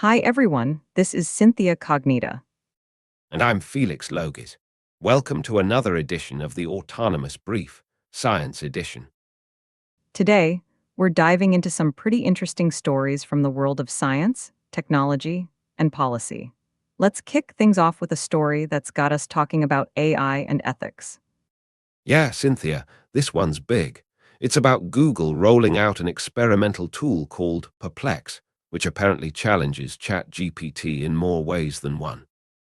Hi everyone, this is Synthia Cognita. And I'm Felix Logis. Welcome to another edition of the Autonomous Brief, Science Edition. Today, we're diving into some pretty interesting stories from the world of science, technology, and policy. Let's kick things off with a story that's got us talking about AI and ethics. Yeah, Cynthia, this one's big. It's about Google rolling out an experimental tool called Perplex, which apparently challenges ChatGPT in more ways than one.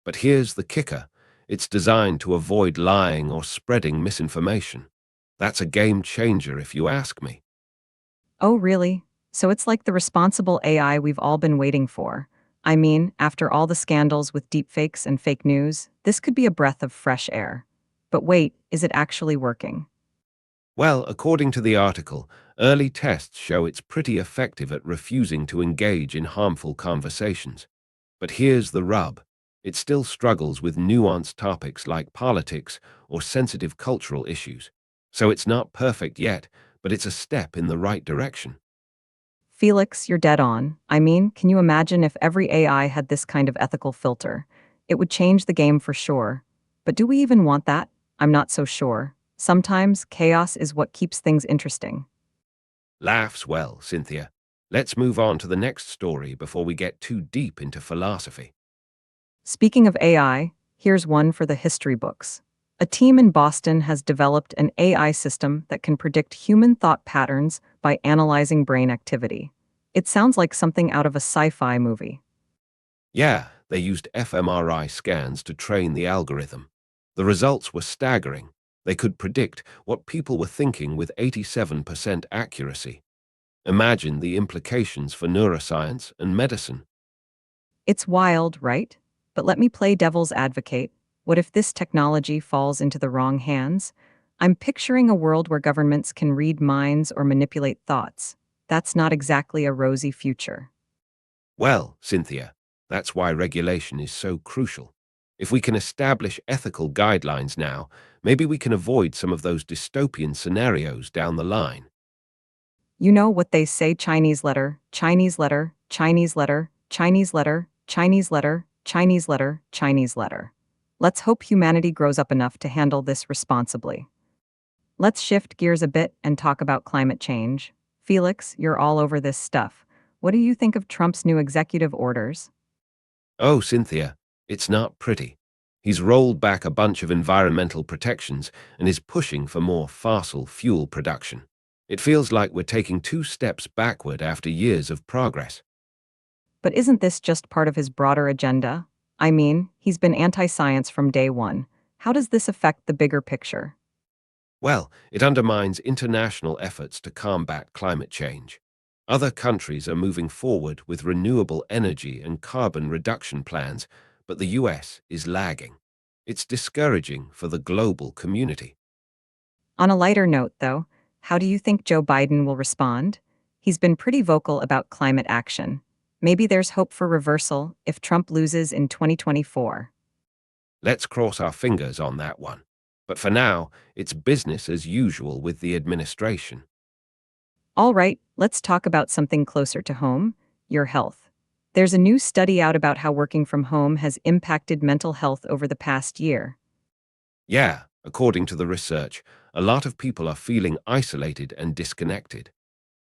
But here's the kicker. It's designed to avoid lying or spreading misinformation. That's a game changer if you ask me. Oh, really? So it's like the responsible AI we've all been waiting for. I mean, after all the scandals with deepfakes and fake news, this could be a breath of fresh air. But wait, is it actually working? Well, according to the article, early tests show it's pretty effective at refusing to engage in harmful conversations. But here's the rub. It still struggles with nuanced topics like politics or sensitive cultural issues. So it's not perfect yet, but it's a step in the right direction. Felix, you're dead on. I mean, can you imagine if every AI had this kind of ethical filter? It would change the game for sure. But do we even want that? I'm not so sure. Sometimes chaos is what keeps things interesting. Laughs well, Cynthia. Let's move on to the next story before we get too deep into philosophy. Speaking of AI, here's one for the history books. A team in Boston has developed an AI system that can predict human thought patterns by analyzing brain activity. It sounds like something out of a sci-fi movie. Yeah, they used fMRI scans to train the algorithm. The results were staggering. They could predict what people were thinking with 87% accuracy. Imagine the implications for neuroscience and medicine. It's wild, right? But let me play devil's advocate. What if this technology falls into the wrong hands? I'm picturing a world where governments can read minds or manipulate thoughts. That's not exactly a rosy future. Well, Cynthia, that's why regulation is so crucial. If we can establish ethical guidelines now, maybe we can avoid some of those dystopian scenarios down the line. You know what they say: Chinese letter, Chinese letter, Chinese letter, Chinese letter, Chinese letter, Chinese letter, Chinese letter. Let's hope humanity grows up enough to handle this responsibly. Let's shift gears a bit and talk about climate change. Felix, you're all over this stuff. What do you think of Trump's new executive orders? Oh, Cynthia, it's not pretty. He's rolled back a bunch of environmental protections and is pushing for more fossil fuel production. It feels like we're taking two steps backward after years of progress. But isn't this just part of his broader agenda? I mean, he's been anti-science from day one. How does this affect the bigger picture? Well, it undermines international efforts to combat climate change. Other countries are moving forward with renewable energy and carbon reduction plans, but the US is lagging. It's discouraging for the global community. On a lighter note, though, how do you think Joe Biden will respond? He's been pretty vocal about climate action. Maybe there's hope for reversal if Trump loses in 2024. Let's cross our fingers on that one. But for now, it's business as usual with the administration. All right, let's talk about something closer to home: your health. There's a new study out about how working from home has impacted mental health over the past year. Yeah, according to the research, a lot of people are feeling isolated and disconnected.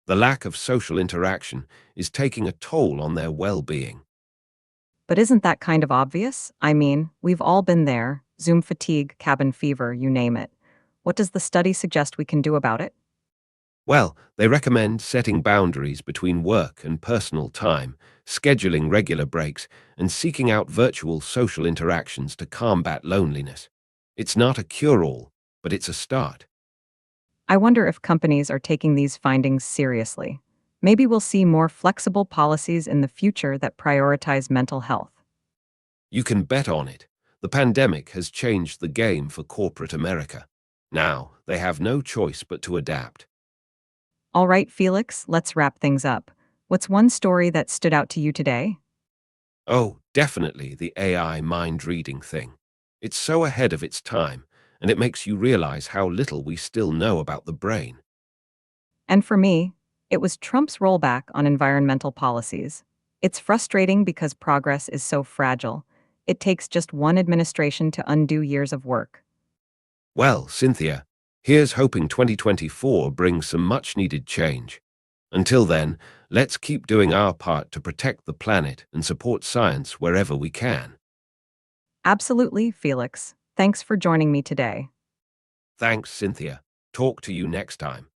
The lack of social interaction is taking a toll on their well-being. But isn't that kind of obvious? I mean, we've all been there: Zoom fatigue, cabin fever, you name it. What does the study suggest we can do about it? Well, they recommend setting boundaries between work and personal time, scheduling regular breaks, and seeking out virtual social interactions to combat loneliness. It's not a cure-all, but it's a start. I wonder if companies are taking these findings seriously. Maybe we'll see more flexible policies in the future that prioritize mental health. You can bet on it. The pandemic has changed the game for corporate America. Now, they have no choice but to adapt. All right, Felix, let's wrap things up. What's one story that stood out to you today? Oh, definitely the AI mind reading thing. It's so ahead of its time, and it makes you realize how little we still know about the brain. And for me, it was Trump's rollback on environmental policies. It's frustrating because progress is so fragile. It takes just one administration to undo years of work. Well, Synthia, here's hoping 2024 brings some much-needed change. Until then, let's keep doing our part to protect the planet and support science wherever we can. Absolutely, Felix. Thanks for joining me today. Thanks, Synthia. Talk to you next time.